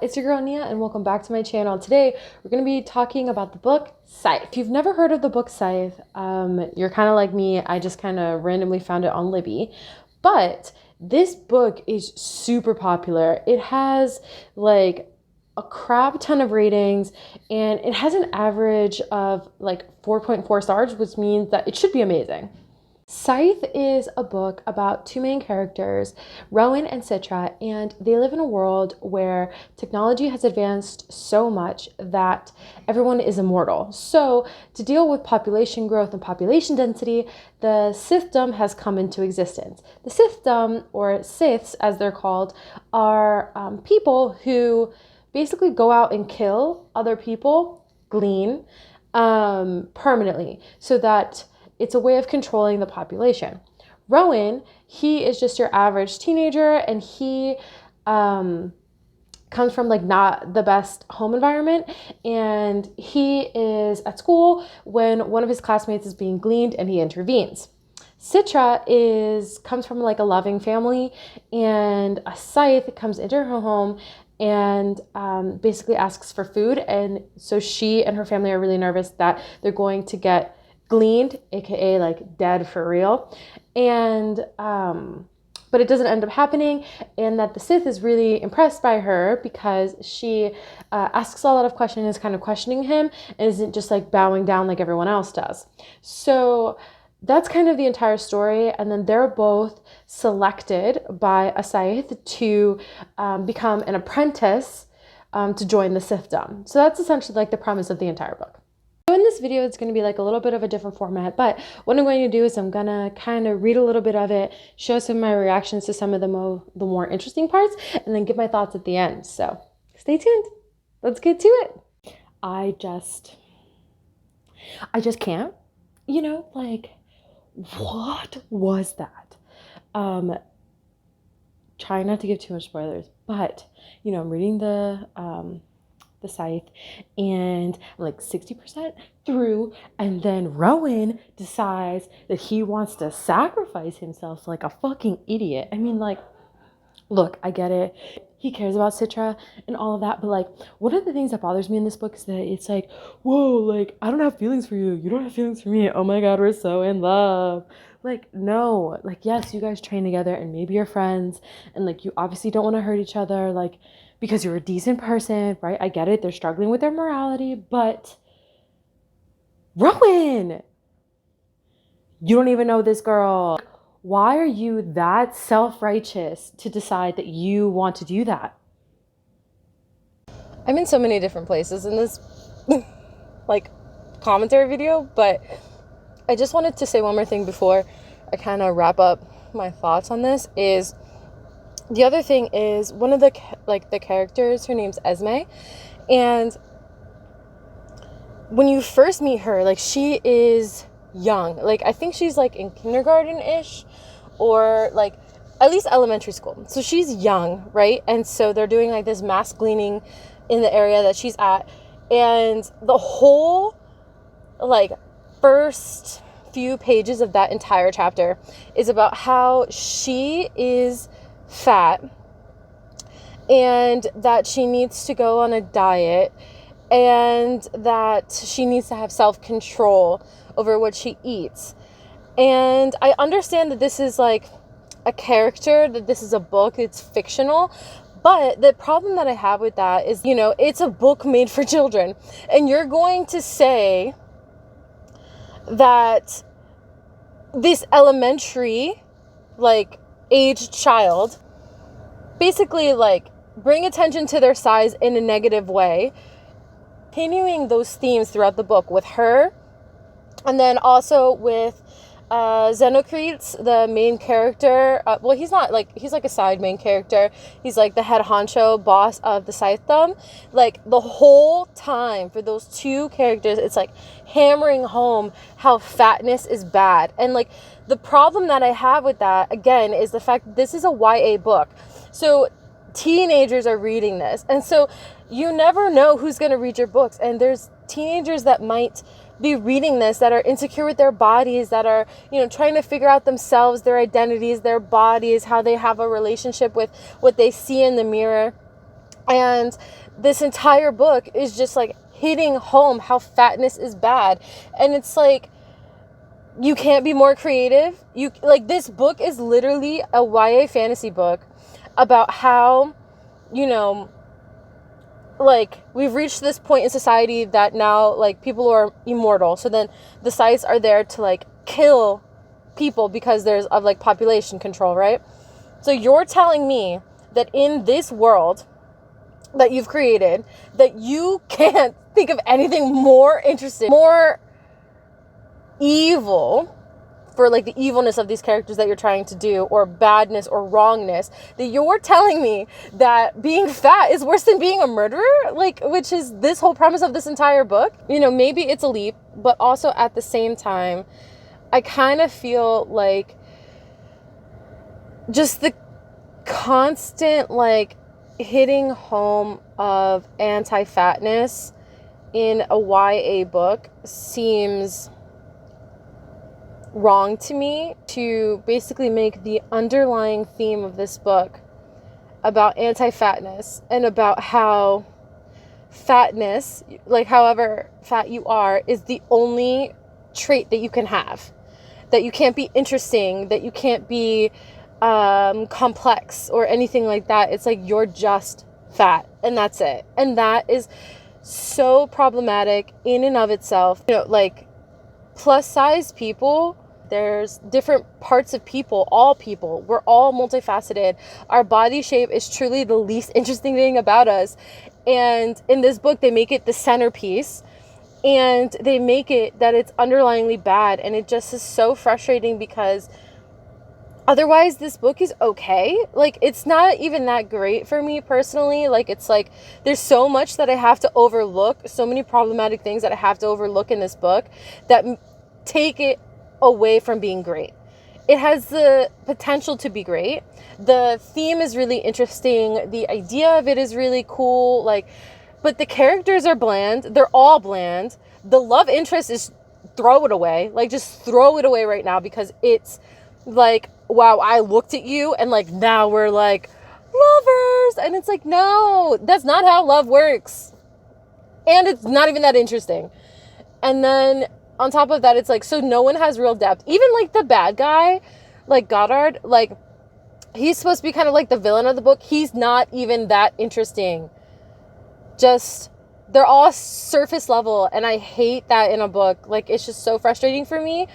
it's your girl Nia and welcome back to my channel. Today we're going to be talking about the book Scythe. If you've never heard of the book Scythe, you're kind of like me. I just kind of randomly found it on Libby. But this book is super popular. It has like a crap ton of ratings and it has an average of like 4.4 stars, which means that it should be amazing. Scythe is a book about two main characters, Rowan and Citra, and they live in a world where technology has advanced so much that everyone is immortal. So to deal with population growth and population density, the Scythe has come into existence. The Scythe, or Scythes as they're called, are people who basically go out and kill other people, glean, permanently, so that it's a way of controlling the population. Rowan, he is just your average teenager, and he comes from like not the best home environment, and he is at school when one of his classmates is being gleaned and he intervenes. Citra comes from like a loving family, and a Scythe comes into her home and basically asks for food, and so she and her family are really nervous that they're going to get gleaned, aka like dead for real, and but it doesn't end up happening, and that the Scythe is really impressed by her because she asks a lot of questions, is kind of questioning him, and isn't just like bowing down like everyone else does. So that's kind of the entire story, and then they're both selected by a Scythe to become an apprentice to join the Scythedom. So that's essentially like the premise of the entire book. So in this video, it's going to be like a little bit of a different format, but what I'm going to do is I'm going to kind of read a little bit of it, show some of my reactions to some of the more interesting parts, and then give my thoughts at the end. So stay tuned. Let's get to it. I just can't, like, what was that? Trying not to give too much spoilers, but, I'm reading the Scythe, and I'm like 60% through, and then Rowan decides that he wants to sacrifice himself like a fucking idiot. I mean, like, look, I get it. He cares about Citra and all of that, but like, one of the things that bothers me in this book is that it's like, whoa, like, I don't have feelings for you. You don't have feelings for me. Oh my God, we're so in love. Like, no, like, yes, you guys train together and maybe you're friends, and like, you obviously don't want to hurt each other, like, because you're a decent person, right? I get it. They're struggling with their morality, but Rowan, you don't even know this girl. Why are you that self-righteous to decide that you want to do that? I'm in so many different places in this like commentary video, but I just wanted to say one more thing before I kind of wrap up my thoughts on this. Is the other thing is one of the characters, her name's Esme, and when you first meet her, like, she is young. Like, I think she's like in kindergarten-ish, or like at least elementary school. So she's young, right? And so they're doing like this mass gleaning in the area that she's at, and the whole like first few pages of that entire chapter is about how she is fat and that she needs to go on a diet and that she needs to have self-control over what she eats. And I understand that this is like a character, that this is a book, it's fictional, but the problem that I have with that is, it's a book made for children, and you're going to say that this elementary like aged child basically like bring attention to their size in a negative way, continuing those themes throughout the book with her, and then also with Xenocrates, the main character. Well, he's not like, he's like a side main character. He's like the head honcho boss of the Scythedom. Like, the whole time for those two characters, it's like hammering home how fatness is bad. And like, the problem that I have with that, again, is the fact that this is a YA book. So teenagers are reading this. And so you never know who's going to read your books. And there's teenagers that might be reading this that are insecure with their bodies, that are, trying to figure out themselves, their identities, their bodies, how they have a relationship with what they see in the mirror. And this entire book is just like hitting home how fatness is bad. And it's like, you can't be more creative. You like, this book is literally a YA fantasy book about how, you know, like, we've reached this point in society that now, like, people are immortal. So then the Scythes are there to, like, kill people because there's of like population control, right? So you're telling me that in this world that you've created, that you can't think of anything more interesting, more evil, for like the evilness of these characters that you're trying to do, or badness or wrongness, that you're telling me that being fat is worse than being a murderer, like, which is this whole premise of this entire book. You know, maybe it's a leap, but also at the same time, I kind of feel like just the constant, like, hitting home of anti-fatness in a YA book seems wrong to me, to basically make the underlying theme of this book about anti-fatness and about how fatness, like however fat you are, is the only trait that you can have, that you can't be interesting, that you can't be complex or anything like that. It's like, you're just fat and that's it. And that is so problematic in and of itself. You know, like, plus size people, there's different parts of people, all people, we're all multifaceted. Our body shape is truly the least interesting thing about us. And in this book, they make it the centerpiece, and they make it that it's underlyingly bad. And it just is so frustrating, because otherwise this book is okay. Like, it's not even that great for me personally. Like, it's like, there's so much that I have to overlook, so many problematic things that I have to overlook in this book that take it away from being great. It has the potential to be great. The theme is really interesting. The idea of it is really cool. Like, but the characters are bland. They're all bland. The love interest is, throw it away. Like, just throw it away right now, because it's like, wow, I looked at you and like, now we're like lovers. And it's like, no, that's not how love works. And it's not even that interesting. And then on top of that, it's like, so no one has real depth. Even like the bad guy, like Goddard, like, he's supposed to be kind of like the villain of the book. He's not even that interesting. Just, they're all surface level. And I hate that in a book. Like, it's just so frustrating for me.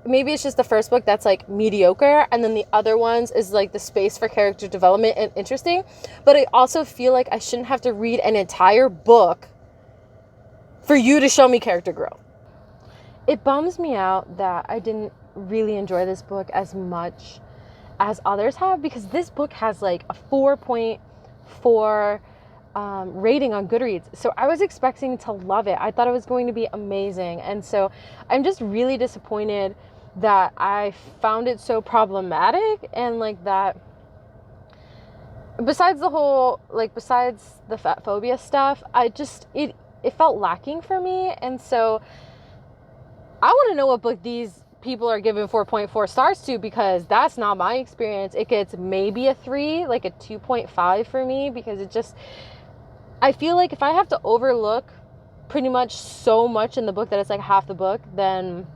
Maybe it's just the first book that's like mediocre, and then the other ones is like the space for character development and interesting. But I also feel like I shouldn't have to read an entire book for you to show me character growth. It bums me out that I didn't really enjoy this book as much as others have, because this book has like a 4.4 rating on Goodreads. So I was expecting to love it. I thought it was going to be amazing. And so I'm just really disappointed that I found it so problematic, and like that, besides the whole, like, besides the fat phobia stuff, I just, it felt lacking for me. And so I want to know what book these people are giving 4.4 stars to, because that's not my experience. It gets maybe a 3, like a 2.5 for me, because it just, I feel like if I have to overlook pretty much so much in the book that it's like half the book, then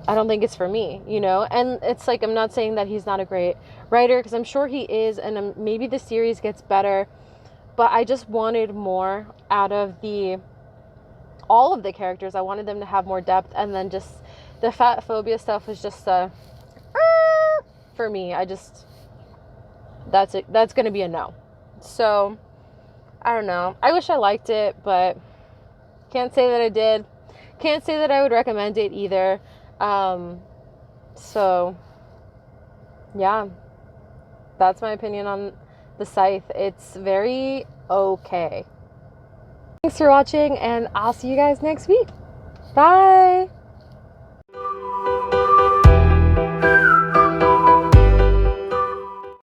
I don't think it's for me, you know? And it's like, I'm not saying that he's not a great writer, because I'm sure he is, and maybe the series gets better, but I just wanted more out of all of the characters. I wanted them to have more depth, and then just the fat phobia stuff was just for me. That's it. That's going to be a no. So, I don't know. I wish I liked it, but can't say that I did. Can't say that I would recommend it either. So, yeah, that's my opinion on the Scythe. It's very okay. Thanks for watching, and I'll see you guys next week. Bye!